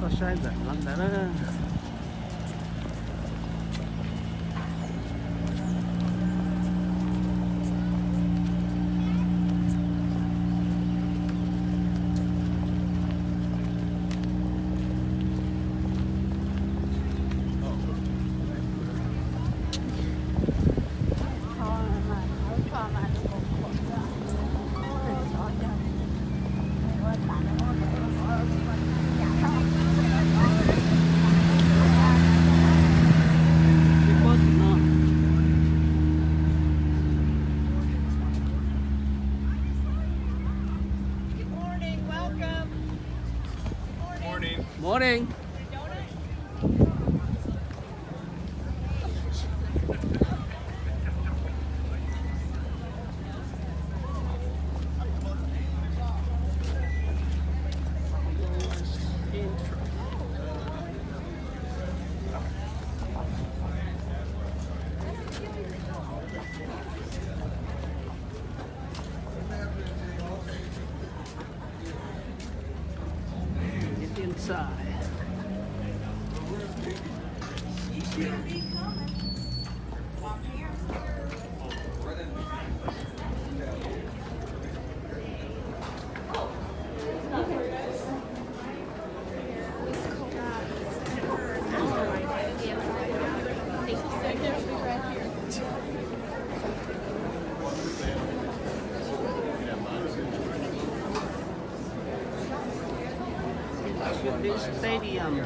có sai dẫn lắm đó. Morning. Get inside. Big stadium.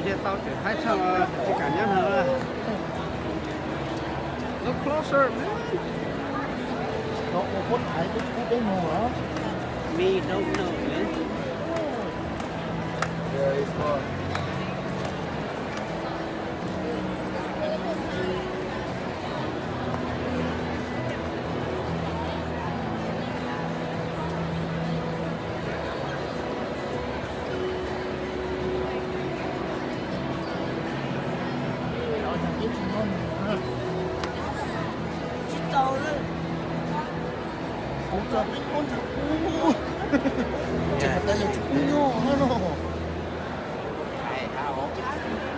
이제 tàu chuyển khách xong thì cả nhân hơn. Look closer, man. Có một phút thấy cái bên hồ đó. Me don't know, man. Yeah, it's fun. 진짜 삐꼰 자꾸 제가 달려주군요 하노. Hey, how?